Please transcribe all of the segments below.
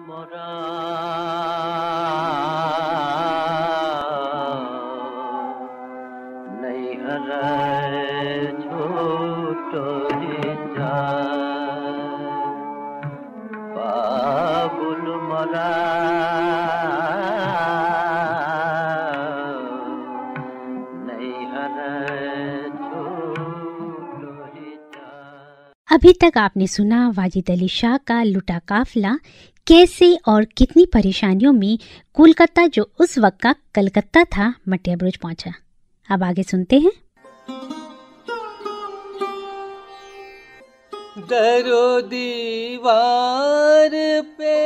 মোরা নাই হারায় ছোট বাবুল মোরা अभी तक आपने सुना वाजिद अली शाह का लुटा काफिला कैसे और कितनी परेशानियों में कोलकाता जो उस वक्त का कलकत्ता था मटिया बुरुज पहुंचा। अब आगे सुनते हैं। दरो दीवार पे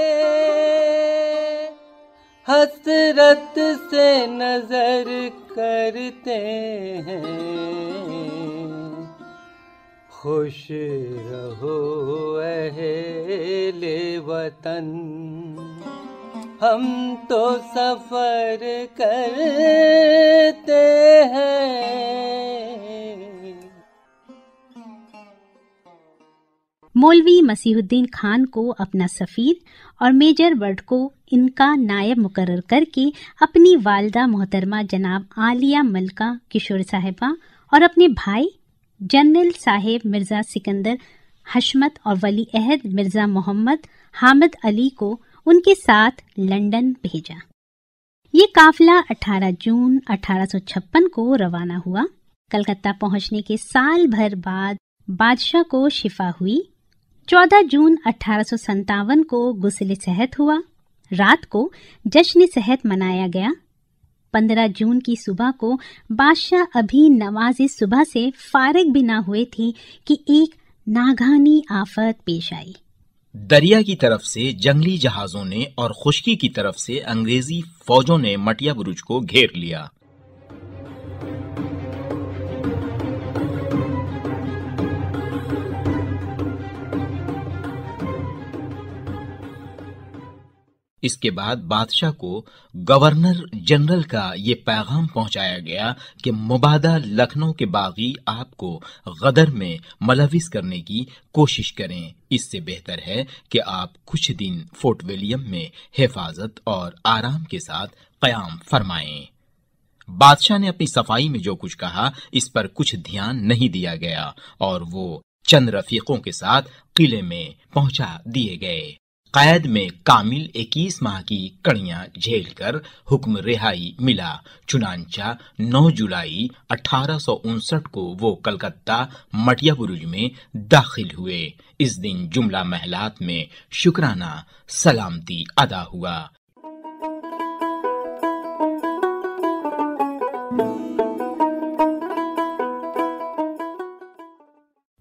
हसरत से नजर करते हैं, खुश रहो अहले वतन, हम तो सफर करते हैं। मौलवी मसीहुद्दीन खान को अपना सफीर और मेजर बर्ड को इनका नायब मुकर्रर करके अपनी वालदा मोहतरमा जनाब आलिया मलका किशोर साहिबा और अपने भाई जनरल साहेब मिर्जा सिकंदर हशमत और वली अहद मिर्जा मोहम्मद हामिद अली को उनके साथ लंदन भेजा। ये काफिला 18 जून 1856 को रवाना हुआ। कलकत्ता पहुंचने के साल भर बाद बादशाह को शिफा हुई। 14 जून 1857 को गुस्ल सेहत हुआ। रात को जश्न सेहत मनाया गया। 15 जून की सुबह को बादशाह अभी नमाज सुबह से फारिग भी ना हुए थे कि एक नागानी आफत पेश आई। दरिया की तरफ से जंगली जहाजों ने और खुश्की की तरफ से अंग्रेजी फौजों ने मटिया बुरुज को घेर लिया। इसके बाद बादशाह को गवर्नर जनरल का ये पैगाम पहुंचाया गया कि मुबादा लखनऊ के बागी आपको गदर में मलविस करने की कोशिश करें। इससे बेहतर है कि आप कुछ दिन फोर्ट विलियम में हिफाजत और आराम के साथ क़याम फरमाएं। बादशाह ने अपनी सफाई में जो कुछ कहा इस पर कुछ ध्यान नहीं दिया गया और वो चंद रफीकों के साथ किले में पहुंचा दिए गए। कैद में कामिल 21 माह की कड़ियां झेलकर हुक्म रिहाई मिला। चुनांचा 9 जुलाई 1859 को वो कलकत्ता मटिया बुरुज में दाखिल हुए। इस दिन जुमला महलात में शुक्राना सलामती अदा हुआ।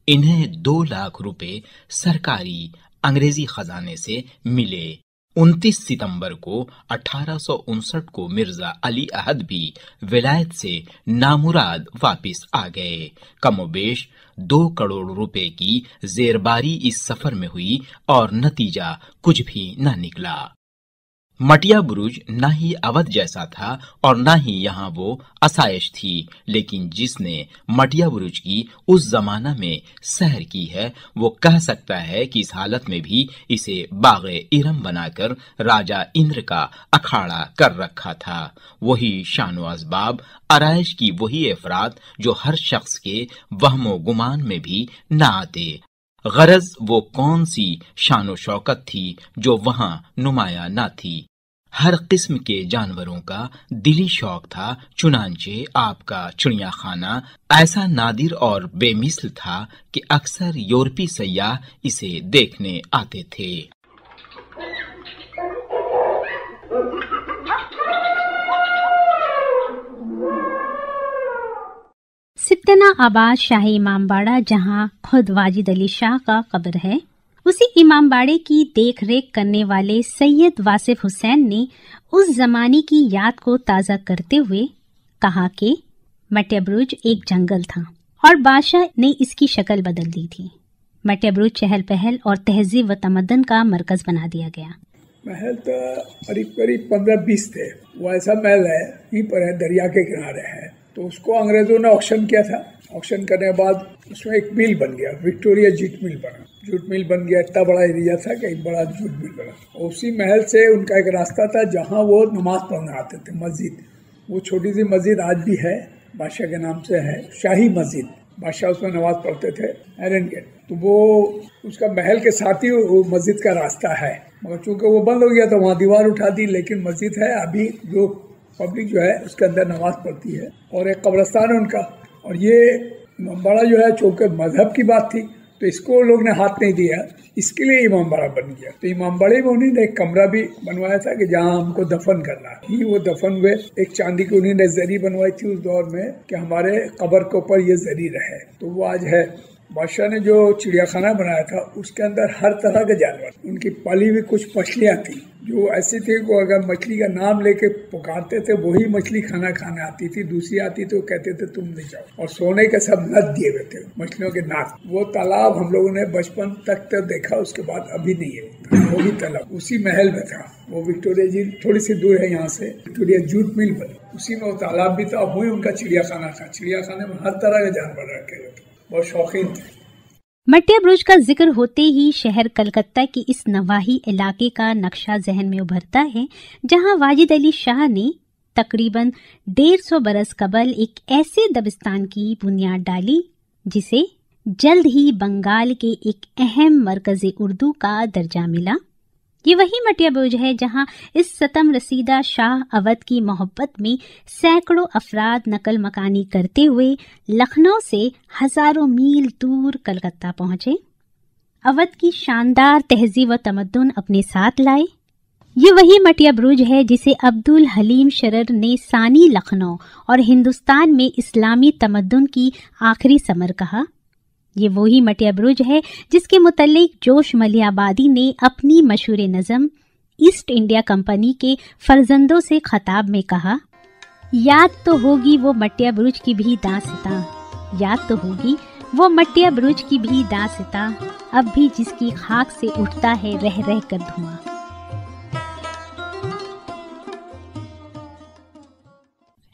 इन्हें 2 लाख रुपए सरकारी अंग्रेजी खजाने से मिले। 29 सितंबर को 1859 को मिर्जा अली अहद भी विलायत से नामुराद वापस आ गए। कमोबेश 2 करोड़ रुपए की जेरबारी इस सफर में हुई और नतीजा कुछ भी न निकला। मटिया बुरुज न ही अवध जैसा था और न ही यहाँ वो आसाइश थी, लेकिन जिसने मटिया बुरुज की उस जमाना में सैर की है वो कह सकता है कि इस हालत में भी इसे बाग़े इरम बनाकर राजा इंद्र का अखाड़ा कर रखा था। वही शानो असबाब आराइश की वही अफराद जो हर शख्स के वहमो गुमान में भी न आते। गरज वो कौन सी शानो शौकत थी जो वहां नुमाया न थी। हर किस्म के जानवरों का दिली शौक था। चुनांचे आपका चिड़िया खाना ऐसा नादिर और बेमिसल था कि अक्सर यूरोपी सयाह इसे देखने आते थे। सित्तना आबाद शाही इमामबाड़ा जहां खुद वाजिद अली शाह का कब्र है, उसी इमामबाड़े की देख रेख करने वाले सैयद वासिफ हुसैन ने उस जमाने की याद को ताज़ा करते हुए कहा कि मटिया बुरुज एक जंगल था और बादशाह ने इसकी शक्ल बदल दी थी। मटिया बुरुज चहल पहल और तहजीब व तमद्दन का मरकज बना दिया गया। महल तो करीब 15-20 थे। वो ऐसा महल है यहीं पर है, दरिया के किनारे है। तो उसको अंग्रेजों ने ऑक्शन किया था। ऑक्शन करने के बाद उसमें एक मिल बन गया, विक्टोरिया जीट मिल बना। जूट मिल बन गया, इतना बड़ा एरिया था कि एक बड़ा जूट मिल बना। उसी महल से उनका एक रास्ता था जहाँ वो नमाज पढ़ने आते थे, मस्जिद। वो छोटी सी मस्जिद आज भी है, बादशाह के नाम से है, शाही मस्जिद। बादशाह उसमें नमाज पढ़ते थे, आयरन गेट। तो वो उसका महल के साथ ही वो मस्जिद का रास्ता है, मगर चूंकि वो बंद हो गया तो वहाँ दीवार उठा दी, लेकिन मस्जिद है अभी, जो पब्लिक जो है उसके अंदर नमाज पढ़ती है। और एक कब्रिस्तान है उनका। और ये इमामबाड़ा जो है, चूंकि मजहब की बात थी तो इसको लोग ने हाथ नहीं दिया, इसके लिए इमामबाड़ा बन गया। तो इमामबाड़े में उन्होंने एक कमरा भी बनवाया था कि जहाँ हमको दफन करना ही, वो दफन हुए। एक चांदी की उन्होंने जरी बनवाई थी उस दौर में कि हमारे कब्र के ऊपर ये जरी रहे, तो वो आज है। बादशाह ने जो चिड़ियाखाना बनाया था उसके अंदर हर तरह के जानवर, उनकी पाली हुई कुछ मछलियाँ थी जो ऐसी थी कि अगर मछली का नाम लेके पुकारते थे वही मछली खाना खाने आती थी, दूसरी आती तो कहते थे तुम नहीं जाओ। और सोने के सब नद दिए हुए थे मछलियों के नाक। वो तालाब हम लोगों ने बचपन तक तो देखा, उसके बाद अभी नहीं है। वो भी तालाब उसी महल में था। वो विक्टोरिया जी थोड़ी सी दूर है यहाँ से, विक्टोरिया जूट मिल बनी, उसी में वो तालाब भी था। वही उनका चिड़ियाखाना था। चिड़ियाखाने में हर तरह के जानवर रखे हुए थे, बहुत शौकीन थे। मटिया बुरुज का जिक्र होते ही शहर कलकत्ता के इस नवाही इलाके का नक्शा जहन में उभरता है, जहां वाजिद अली शाह ने तकरीबन 150 बरस कबल एक ऐसे दबिस्तान की बुनियाद डाली जिसे जल्द ही बंगाल के एक अहम मरकज़ उर्दू का दर्जा मिला। ये वही मटिया बुरुज है जहां इस सतम रसीदा शाह अवध की मोहब्बत में सैकड़ों अफराद नकल मकानी करते हुए लखनऊ से हजारों मील दूर कलकत्ता पहुंचे। अवध की शानदार तहजीब व तमद्दुन अपने साथ लाए। ये वही मटिया बुरुज है जिसे अब्दुल हलीम शरर ने सानी लखनऊ और हिंदुस्तान में इस्लामी तमद्दुन की आखिरी समर कहा। ये वही मटिया बुरुज है जिसके मुतल्लिक जोश मलियाबादी ने अपनी मशहूर नज़म ईस्ट इंडिया कंपनी के फर्जंदों से खताब में कहा, याद तो होगी वो मटिया बुरुज की भी दास्तां, याद तो होगी वो मटिया बुरुज की भी दास्तां, अब भी जिसकी खाक से उठता है रह रह कर धुआं।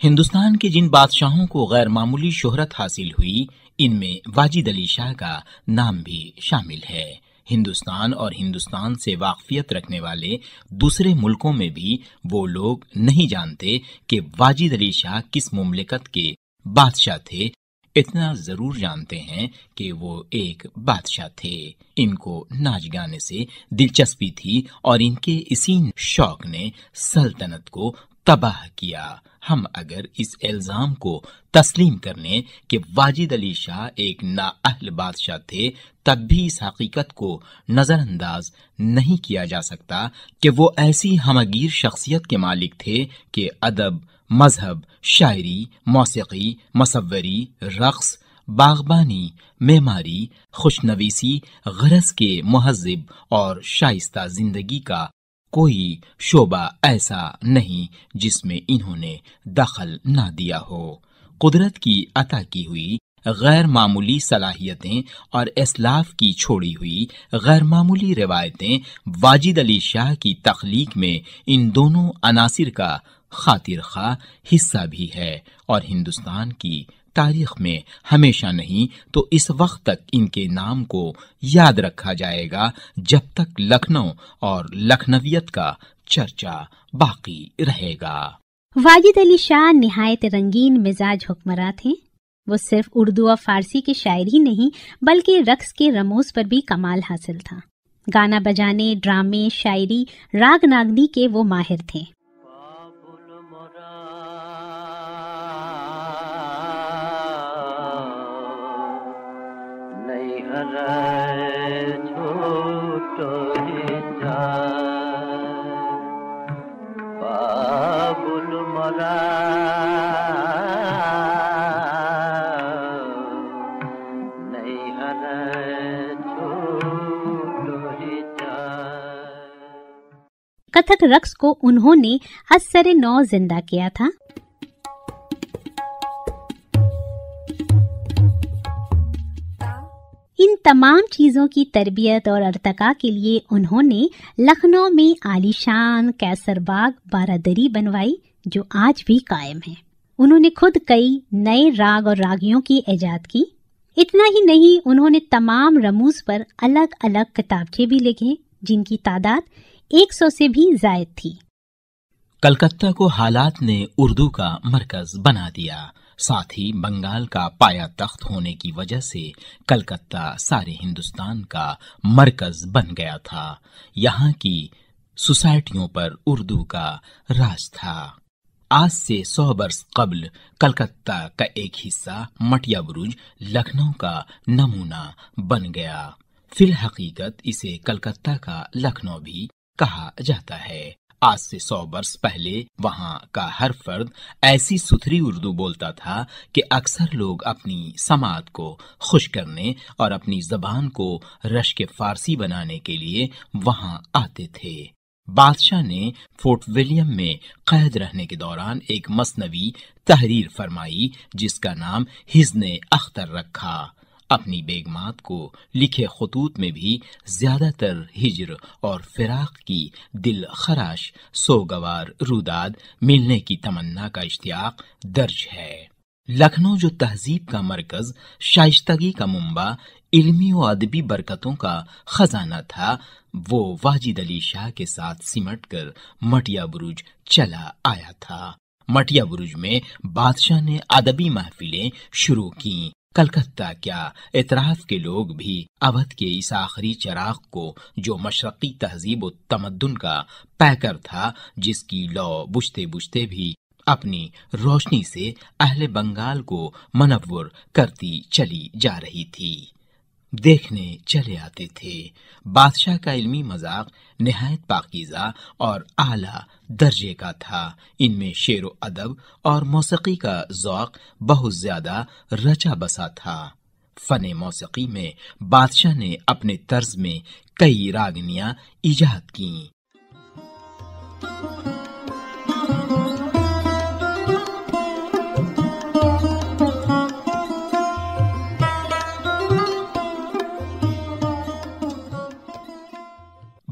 हिंदुस्तान के जिन बादशाहों को गैर मामूली शोहरत हासिल हुई, इनमें वाजिद अली शाह का नाम भी शामिल है। हिंदुस्तान और हिंदुस्तान से वाकफियत रखने वाले दूसरे मुल्कों में भी वो लोग नहीं जानते कि वाजिद अली शाह किस मुमलिकत के बादशाह थे। इतना जरूर जानते हैं कि वो एक बादशाह थे। इनको नाच गाने से दिलचस्पी थी और इनके इसी शौक ने सल्तनत को तबाह किया। हम अगर इस इल्जाम को तस्लीम कर लें कि वाजिद अली शाह एक नाअहल बादशाह थे, तब भी इस हकीकत को नजरअंदाज नहीं किया जा सकता कि वो ऐसी हमगीर शख्सियत के मालिक थे कि अदब, मजहब, शायरी, मौसीकी, मसव्वरी, रक्स, बागबानी, मेमारी, खुशनवीसी, गरज के मुहज्जिब और शाइस्ता जिंदगी का कोई शोबा ऐसा नहीं जिसमें इन्होंने दखल ना दिया हो। कुदरत की अता की हुई गैर मामूली सलाहियतें और इस्लाफ की छोड़ी हुई गैर मामूली रिवायतें वाजिद अली शाह की तख्लीक में इन दोनों अनासिर का खातिर खा हिस्सा भी है और हिंदुस्तान की तारीख में हमेशा नहीं तो इस वक्त तक इनके नाम को याद रखा जाएगा जब तक लखनऊ और लखनवियत का चर्चा बाकी रहेगा। वाजिद अली शाह निहायत रंगीन मिजाज हुक्मरान थे। वो सिर्फ उर्दू और फारसी की शायरी नहीं बल्कि रक्स के रमूज पर भी कमाल हासिल था। गाना बजाने, ड्रामे, शायरी, राग नागनी के वो माहिर थे। कथक रक्स को उन्होंने असर नौ जिंदा किया था। इन तमाम चीजों की तरबियत और अर्तका के लिए उन्होंने लखनऊ में आलीशान कैसरबाग बारादरी बनवाई जो आज भी कायम है। उन्होंने खुद कई नए राग और रागियों की इजाद की। इतना ही नहीं, उन्होंने तमाम रमूज पर अलग अलग किताबचे भी लिखे जिनकी तादाद 100 से भी ज्यादा थी। कलकत्ता को हालात ने उर्दू का मरकज बना दिया। साथ ही बंगाल का पाया तख्त होने की वजह से कलकत्ता सारे हिंदुस्तान का मरकज बन गया था। यहाँ की सोसाइटियों पर उर्दू का राज था। आज से 100 वर्ष कबल कलकत्ता का एक हिस्सा मटिया बुरुज लखनऊ का नमूना बन गया। फिल हकीकत इसे कलकत्ता का लखनऊ भी कहा जाता है। आज से 100 वर्ष पहले वहाँ का हर फर्द ऐसी सुथरी उर्दू बोलता था कि अक्सर लोग अपनी समात को खुश करने और अपनी जबान को रश्क फारसी बनाने के लिए वहाँ आते थे। बादशाह ने फोर्ट विलियम में कैद रहने के दौरान एक मसनवी तहरीर फरमाई जिसका नाम हिज़्न अख्तर रखा। अपनी बेगमात को लिखे खतूत में भी ज्यादातर हिजर और फिराक की दिल खराश सोगवार रुदाद मिलने की तमन्ना का इश्तियाक दर्ज है। लखनऊ जो तहजीब का मरकज, शाइस्तगी का मुंबा, इल्मी और अदबी बरकतों का खजाना था, वो वाजिद अली शाह के साथ सिमट कर मटिया बुरुज चला आया था। मटिया बुरुज में बादशाह ने अदबी महफिलें शुरू की। कलकत्ता क्या, इतराफ के लोग भी अवध के इस आखिरी चिराग को जो मशरकी तहजीब और तमद्दुन का पैकर था, जिसकी लौ बुझते बुझते भी अपनी रोशनी से अहले बंगाल को मनव्वर करती चली जा रही थी, देखने चले आते थे। बादशाह का इल्मी मजाक निहायत पाकीज़ा और आला दर्जे का था। इनमें शेर व अदब और मौसीकी का ज़ौक़ बहुत ज्यादा रचा बसा था। फने मौसीकी में बादशाह ने अपने तर्ज में कई रागनियां इजाद की।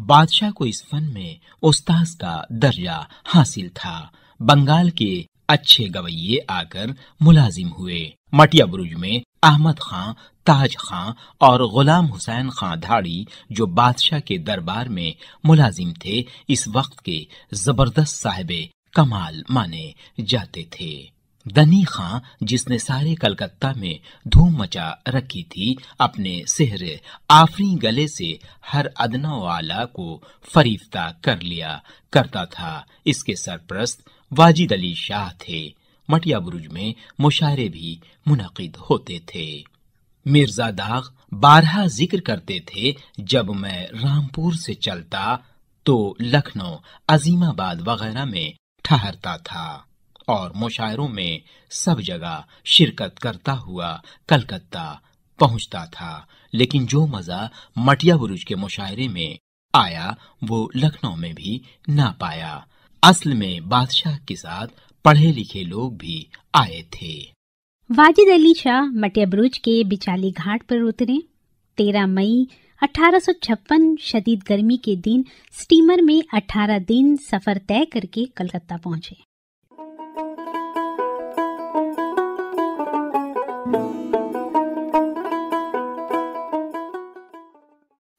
बादशाह को इस फन में उस्ताद का दर्जा हासिल था। बंगाल के अच्छे गवैये आकर मुलाजिम हुए। मटिया बुरुज में अहमद खां, ताज खां और गुलाम हुसैन खां धाड़ी जो बादशाह के दरबार में मुलाजिम थे, इस वक्त के जबरदस्त साहिबे कमाल माने जाते थे। दनी खां, जिसने सारे कलकत्ता में धूम मचा रखी थी, अपने सेहरे आफरी गले से हर अदना वाला को फरीफ्ता कर लिया करता था। इसके सरप्रस्त वाजिद अली शाह थे। मटिया बुरुज में मुशायरे भी मुनक़िद होते थे। मिर्जा दाग बारहा जिक्र करते थे, जब मैं रामपुर से चलता तो लखनऊ, अजीमाबाद वगैरह में ठहरता था और मुशायरों में सब जगह शिरकत करता हुआ कलकत्ता पहुंचता था। लेकिन जो मजा मटिया बुरुज के मुशायरे में आया, वो लखनऊ में भी ना पाया। असल में बादशाह के साथ पढ़े लिखे लोग भी आए थे। वाजिद अली शाह मटिया बुरुज के बिचाली घाट पर उतरे। 13 मई 1856 शदीद गर्मी के दिन स्टीमर में 18 दिन सफर तय करके कलकत्ता पहुंचे।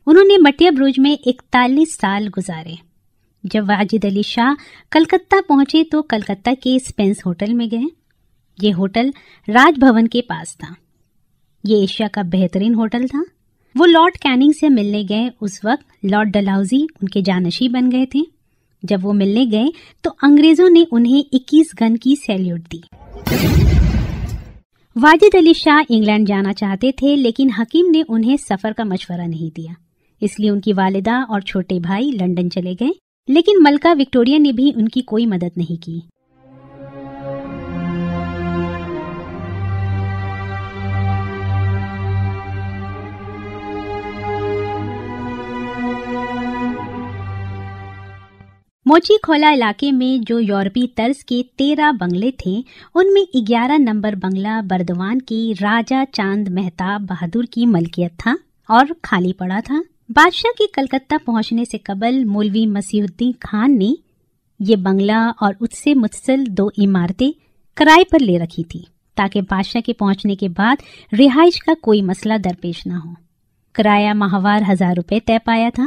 उन्होंने मटिया बुरुज में 41 साल गुजारे। जब वाजिद अली शाह कलकत्ता पहुंचे तो कलकत्ता के स्पेंस होटल में गए। ये होटल राजभवन के पास था। ये एशिया का बेहतरीन होटल था। वो लॉर्ड कैनिंग से मिलने गए। उस वक्त लॉर्ड डलहौजी उनके जानशी बन गए थे। जब वो मिलने गए तो अंग्रेजों ने उन्हें 21 गन की सैल्यूट दी। वाजिद अली शाह इंग्लैंड जाना चाहते थे, लेकिन हकीम ने उन्हें सफर का मशवरा नहीं दिया। इसलिए उनकी वालिदा और छोटे भाई लंदन चले गए, लेकिन मलका विक्टोरिया ने भी उनकी कोई मदद नहीं की। मोची खोला इलाके में जो यूरोपीय तर्ज के 13 बंगले थे, उनमें 11 नंबर बंगला बर्दवान के राजा चांद मेहताब बहादुर की मलकियत था और खाली पड़ा था। बादशाह के कलकत्ता पहुंचने से कबल मौलवी मसीहुद्दीन खान ने ये बंगला और उससे मुत्तसिल 2 इमारतें किराए पर ले रखी थी, تاکہ بادشاہ کے پہنچنے کے بعد رہائش کا کوئی مسئلہ درپیش نہ ہو۔ کرایہ ماہوار 1000 روپے طے پایا تھا۔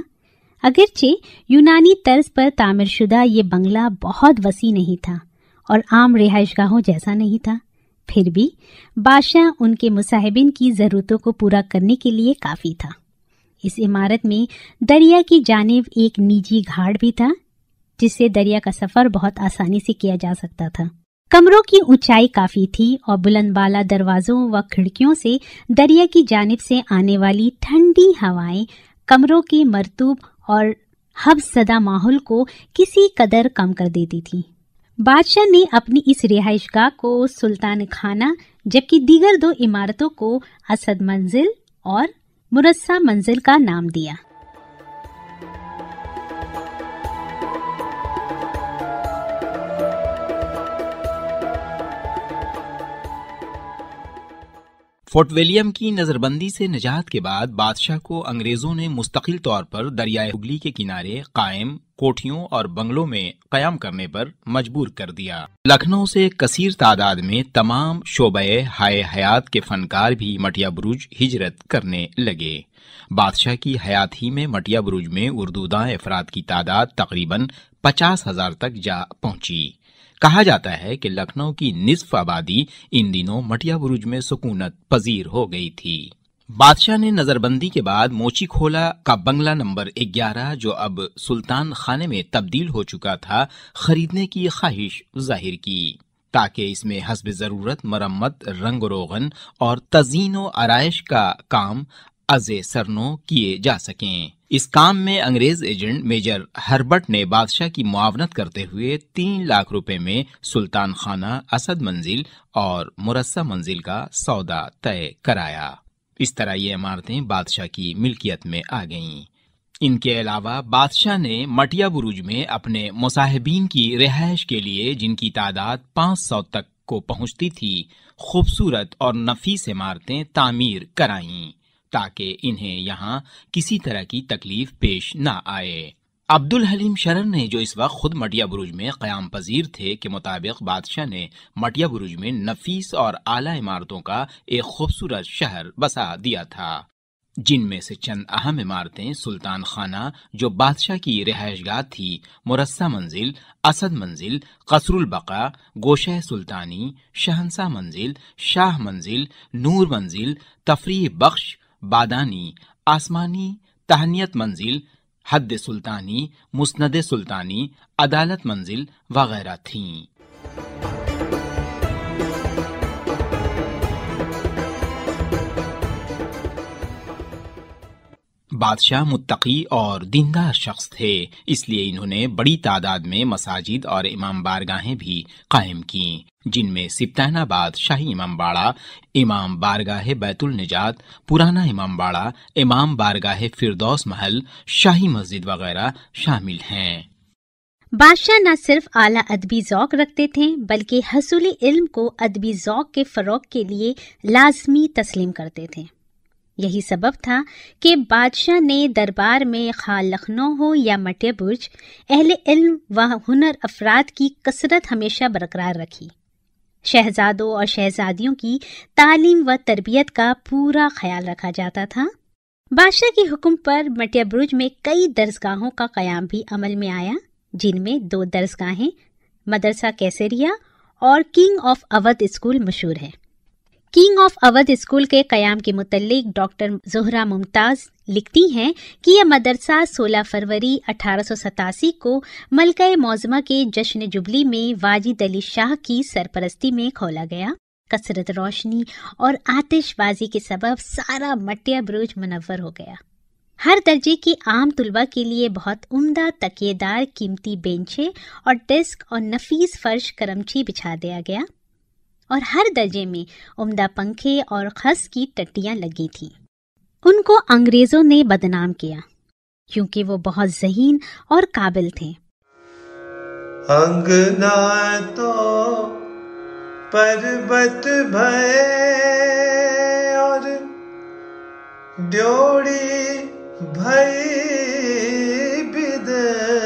اگرچہ یونانی طرز پر تعمیر شدہ یہ بنگلہ بہت وسیع نہیں تھا اور عام رہائش گاہوں جیسا نہیں تھا، پھر بھی بادشاہ ان کے مصاحبین کی ضرورتوں کو پورا کرنے کے لیے کافی تھا۔ اس عمارت میں دریا کی جانب ایک نجی گھاٹ بھی تھا، جس سے دریا کا سفر بہت آسانی سے کیا جا سکتا تھا۔ کمروں کی اونچائی کافی تھی اور بلند بالا دروازوں و کھڑکیوں سے دریا کی جانب سے آنے والی ٹھنڈی ہوائیں کمروں کے مرطوب اور حبس زدہ ماحول کو کسی قدر کم کر دیتی تھی۔ بادشاہ نے اپنی اس رہائش گاہ کو سلطان خانہ جبکہ دیگر 2 عمارتوں کو اسد منزل اور مرصع منزل کا نام دیا۔ فورٹ ولیم کی نظر بندی سے نجات کے بعد بادشاہ کو انگریزوں نے مستقل طور پر دریائے ہگلی کے کنارے قائم کوٹھیوں اور بنگلوں میں قیام کرنے پر مجبور کر دیا۔ لکھنؤ سے کثیر تعداد میں تمام شعبۂ ہائے حیات کے فنکار بھی مٹیا بروج ہجرت کرنے لگے۔ بادشاہ کی حیات ہی میں مٹیا بروج میں اردوداں افراد کی تعداد تقریباً 50,000 تک جا پہنچی۔ کہا جاتا ہے کہ لکھنؤ کی نصف آبادی ان دنوں مٹیا بروج میں سکونت پذیر ہو گئی تھی۔ بادشاہ نے نظر بندی کے بعد موچی کھولا کا بنگلہ نمبر 11 جو اب سلطان خانے میں تبدیل ہو چکا تھا خریدنے کی خواہش ظاہر کی تاکہ اس میں حسب ضرورت مرمت، رنگ و روغن اور تزئین و آرائش کا کام از سرنو کیے جا سکیں۔ اس کام میں انگریز ایجنٹ میجر ہربرٹ نے بادشاہ کی معاونت کرتے ہوئے 3 لاکھ روپے میں سلطان خانہ، اسد منزل اور مرصع منزل کا سودا طے کرایا۔ اس طرح یہ عمارتیں بادشاہ کی ملکیت میں آ گئیں۔ ان کے علاوہ بادشاہ نے مٹیا بروج میں اپنے مصاحبین کی رہائش کے لیے، جن کی تعداد 500 تک کو پہنچتی تھی، خوبصورت اور نفیس عمارتیں تعمیر کرائیں تاکہ انہیں یہاں کسی طرح کی تکلیف پیش نہ آئے۔ عبد الحلیم شرر نے، جو اس وقت خود مٹیا بروج میں قیام پذیر تھے، کے مطابق بادشاہ نے مٹیا بروج میں نفیس اور اعلیٰ عمارتوں کا ایک خوبصورت شہر بسا دیا تھا، جن میں سے چند اہم عمارتیں سلطان خانہ جو بادشاہ کی رہائش گاہ تھی، مرصع منزل، اسد منزل، قصر البقا، گوشہ سلطانی، شہنشاہ منزل، شاہ منزل، نور منزل، تفریح بخش، بادانی، آسمانی، تہنیت منزل، حد سلطانی، مسند سلطانی، عدالت منزل وغیرہ تھیں۔ بادشاہ متقی اور دیندار شخص تھے، اس لیے انہوں نے بڑی تعداد میں مساجد اور امام بارگاہیں بھی قائم کیں، جن میں سبطین آباد شاہی امام باڑہ، امام بارگاہ بیت النجات، پرانا امام باڑہ، امام بارگاہ فردوس محل، شاہی مسجد وغیرہ شامل ہیں۔ بادشاہ نہ صرف اعلیٰ ادبی ذوق رکھتے تھے بلکہ حصول علم کو ادبی ذوق کے فروغ کے لیے لازمی تسلیم کرتے تھے۔ یہی سبب تھا کہ بادشاہ نے دربار میں خواہ لکھنؤ ہو یا مٹیا برج، اہل علم و ہنر افراد کی کثرت ہمیشہ برقرار رکھی۔ شہزادوں اور شہزادیوں کی تعلیم و تربیت کا پورا خیال رکھا جاتا تھا۔ بادشاہ کے حکم پر مٹیا برج میں کئی درسگاہوں کا قیام بھی عمل میں آیا، جن میں 2 درسگاہیں مدرسہ کیسریہ اور کنگ آف اودھ اسکول مشہور ہے۔ کنگ آف اودھ اسکول کے قیام کے متعلق ڈاکٹر زہرہ ممتاز لکھتی ہیں کہ یہ مدرسہ 16 فروری 1887 کو ملکہ معظمہ کے جشن جبلی میں واجد علی شاہ کی سرپرستی میں کھولا گیا۔ کثرت روشنی اور آتش بازی کے سبب سارا مٹیا برج منور ہو گیا۔ ہر درجے کے عام طلباء کے لیے بہت عمدہ تکیے دار قیمتی بینچیں اور ڈیسک اور نفیس فرش کرمچی بچھا دیا گیا، اور ہر درجے میں عمدہ پنکھے اور خس کی ٹٹیاں لگی تھیں۔ ان کو انگریزوں نے بدنام کیا کیونکہ وہ بہت ذہین اور قابل تھے۔ انگنا تو پربت بھئے اور ڈیوڑی بھئی بدیس،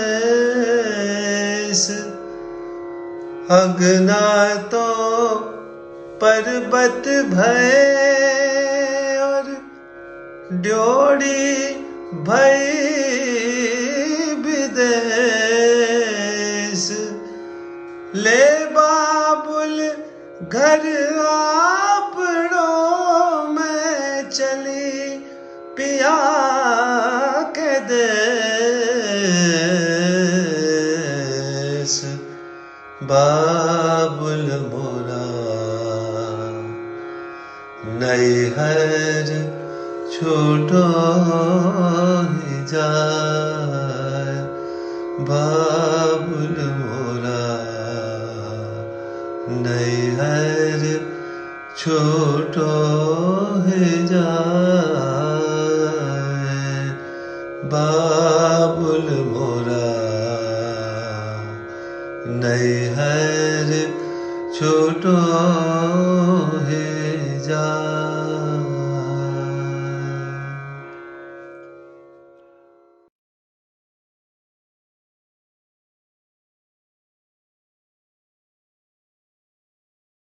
انگنا تو पर्वत भय और ड्योढ़ी भई विदेश। ले बाबुल घर आपड़ों में चली पिया के देश। बाबुल मोरा नैहर छूटो ही जाए। बाबुल मोरा नैहर छूटो ही जाए। बाबुल मोरा नैहर छूटो ही जाए।